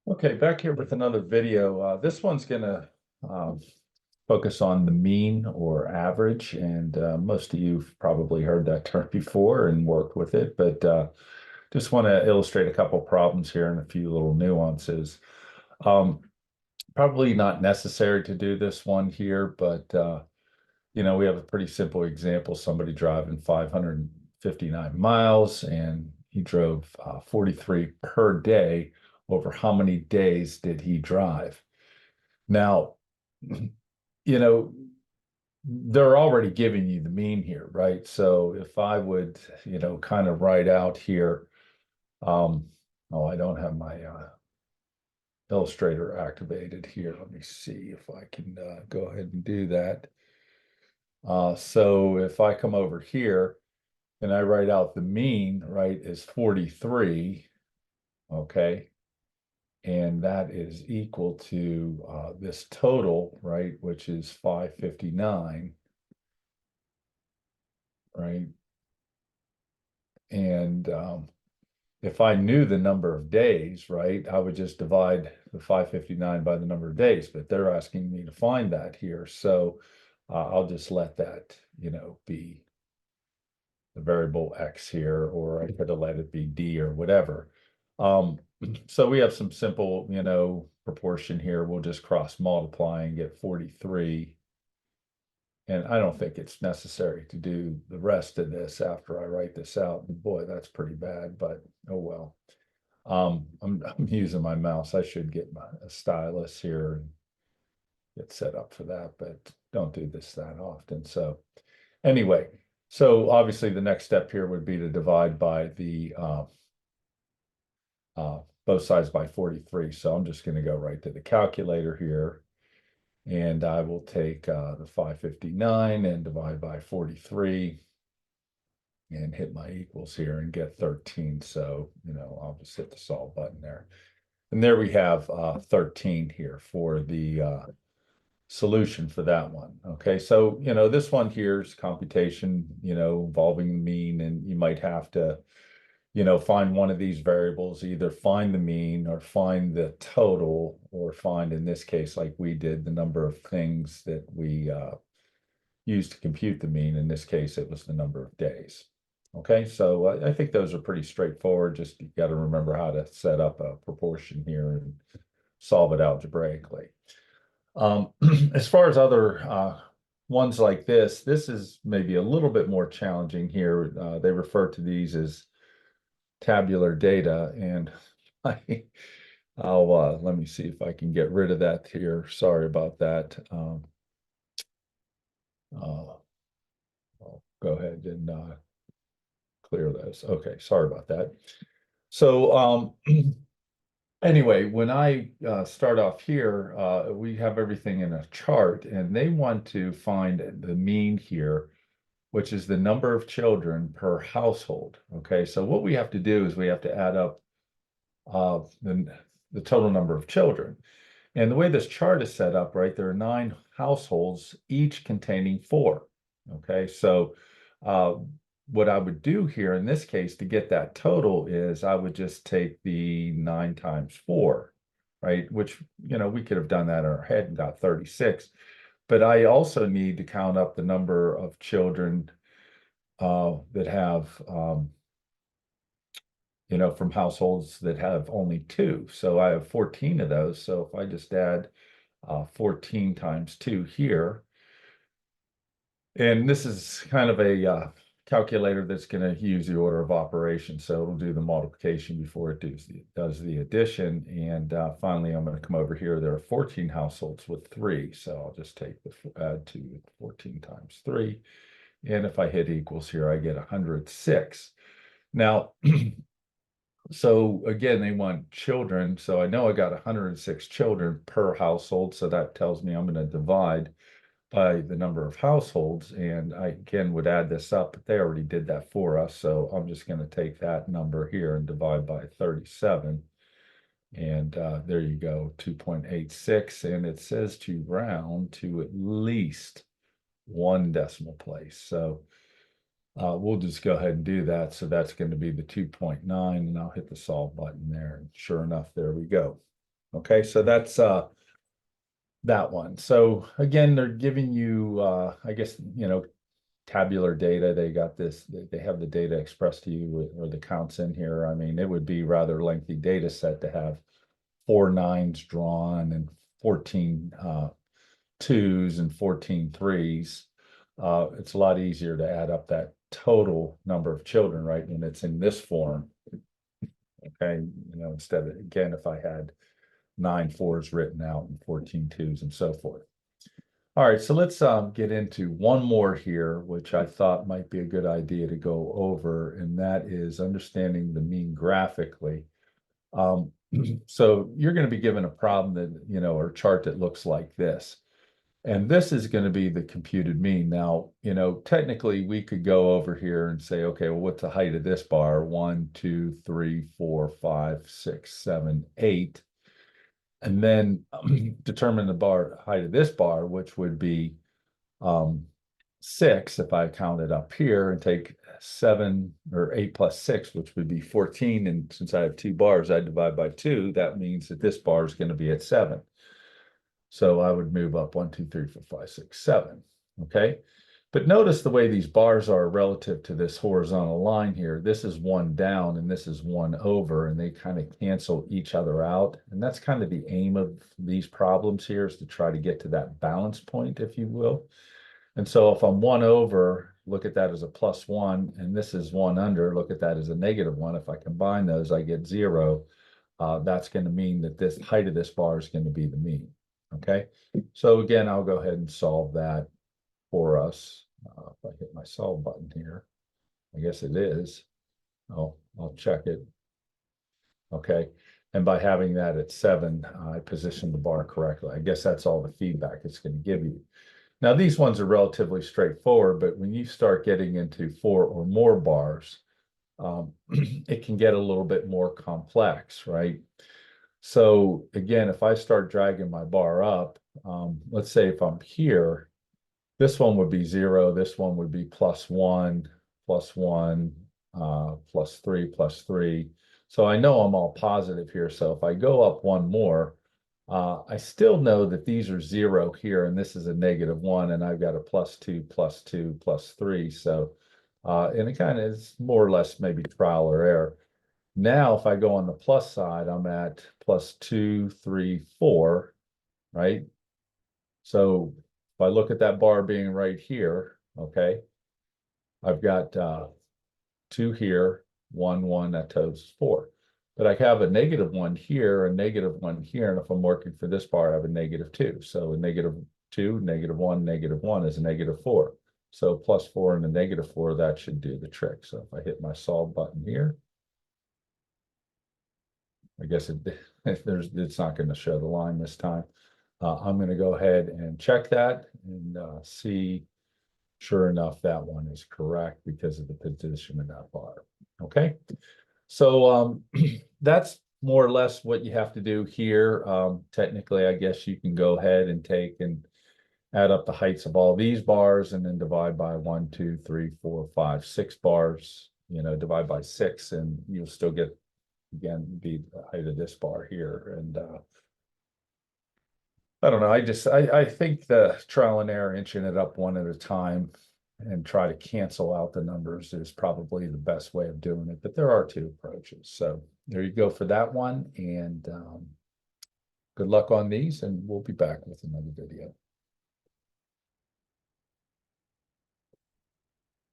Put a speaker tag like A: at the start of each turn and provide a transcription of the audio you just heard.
A: Okay, back here with another video. This one's going to um, focus on the mean or average, and most of you've probably heard that term before and worked with it, but just want to illustrate a couple problems here and a few little nuances. Um, Probably not necessary to do this one here, but we have a pretty simple example. Somebody driving 559 miles, and he drove 43 per day. Over how many days did he drive? Now, you know, they're already giving you the mean here, right? So if I would, kind of write out here, um, oh, I don't have my Illustrator activated here. Let me see if I can go ahead and do that. So if I come over here and I write out the mean, right, is 43, okay? And that is equal to this total, right, which is 559, right? And if I knew the number of days, right, I would just divide the 559 by the number of days, but they're asking me to find that here. So I'll just let that, be the variable X here, or I could have let it be D or whatever. So we have some simple, proportion here. We'll just cross multiply and get 43. And I don't think it's necessary to do the rest of this after I write this out. Boy, that's pretty bad, but oh well. I'm using my mouse. I should get a stylus here and get set up for that, but don't do this that often. So anyway, so obviously the next step here would be to divide by the both sides by 43. So I'm just going to go right to the calculator here, and I will take the 559 and divide by 43 and hit my equals here and get 13. So, I'll just hit the solve button there. And there we have 13 here for the solution for that one. Okay, so, this one here is computation, involving the mean, and you might have to, find one of these variables, either find the mean or find the total, or find, in this case, like we did, the number of things that we used to compute the mean. In this case, it was the number of days. Okay, so I think those are pretty straightforward. Just you got to remember how to set up a proportion here and solve it algebraically. As far as other ones like this is maybe a little bit more challenging here. They refer to these as tabular data, and I'll let me see if I can get rid of that here. Sorry about that. I'll go ahead and clear those. Okay, sorry about that. So anyway, when I start off here, we have everything in a chart, and they want to find the mean here, which is the number of children per household. Okay, so what we have to do is we have to add up the total number of children. And the way this chart is set up, right, there are 9 households, each containing 4. Okay, so what I would do here in this case to get that total is I would just take the 9 times 4, right? Which, we could have done that in our head and got 36. But I also need to count up the number of children that have, from households that have only 2. So I have 14 of those. So if I just add 14 times 2 here, and this is kind of a calculator that's going to use the order of operation. So it'll do the multiplication before it does the addition. And finally, I'm going to come over here. There are 14 households with 3. So I'll just take the add 2 14 times 3. And if I hit equals here, I get 106. Now, so again, they want children. So I know I got 106 children per household. So that tells me I'm going to divide by the number of households. And I again would add this up, but they already did that for us. So I'm just going to take that number here and divide by 37. And there you go, 2.86. And it says to round to at least 1 decimal place. So we'll just go ahead and do that. So that's going to be the 2.9, and I'll hit the solve button there. And sure enough, there we go. Okay, so that's that one. So again, they're giving you I guess, tabular data. They got this, they have the data expressed to you or the counts in here. I mean, it would be rather lengthy data set to have 4 nines drawn and 14 twos and 14 threes. It's a lot easier to add up that total number of children, right? When it's in this form. Okay, instead of, again, if I had 9 fours written out and 14 twos and so forth. All right, so let's get into one more here, which I thought might be a good idea to go over, and that is understanding the mean graphically. So you're going to be given a problem that, or a chart that looks like this. And this is going to be the computed mean. Now, technically we could go over here and say, okay, well, what's the height of this bar? 1, 2, 3, 4, 5, 6, 7, 8. And then determine the height of this bar, which would be 6 if I count it up here and take 7 or 8 plus 6, which would be 14. And since I have 2 bars, I divide by 2. That means that this bar is going to be at 7. So I would move up 1, 2, 3, 4, 5, 6, 7. Okay. But notice the way these bars are relative to this horizontal line here. This is 1 down and this is 1 over, and they kind of cancel each other out. And that's kind of the aim of these problems here, is to try to get to that balance point, if you will. And so if I'm 1 over, look at that as a +1, and this is 1 under, look at that as a -1. If I combine those, I get 0. That's going to mean that this height of this bar is going to be the mean. Okay, so again, I'll go ahead and solve that for us. If I hit my solve button here, I guess it is. Oh, I'll check it. Okay, and by having that at 7, I positioned the bar correctly. I guess that's all the feedback it's going to give you. Now, these ones are relatively straightforward, but when you start getting into 4 or more bars, it can get a little bit more complex, right? So again, if I start dragging my bar up, let's say if I'm here, this one would be 0, this one would be +1, +1, +3, +3. So I know I'm all positive here. So if I go up 1 more, I still know that these are 0 here, and this is a -1, and I've got a +2, +2, +3. So, and it kind of is more or less maybe trial or error. Now, if I go on the plus side, I'm at +2, 3, 4, right? So if I look at that bar being right here, okay, I've got 2 here, 1, 1, that totals 4. But I have a -1 here, a -1 here, and if I'm working for this bar, I have a -2. So a -2, -1, -1 is a -4. So +4 and a -4, that should do the trick. So if I hit my solve button here, I guess it's not going to show the line this time. I'm going to go ahead and check that and see. Sure enough, that one is correct because of the position of that bar. Okay, so that's more or less what you have to do here. Technically, I guess you can go ahead and take and add up the heights of all these bars and then divide by 1, 2, 3, 4, 5, 6 bars. Divide by 6, and you'll still get, again, be the height of this bar here. And I don't know. I think the trial and error, inching it up one at a time and try to cancel out the numbers is probably the best way of doing it. But there are 2 approaches. So there you go for that one. And good luck on these, and we'll be back with another video.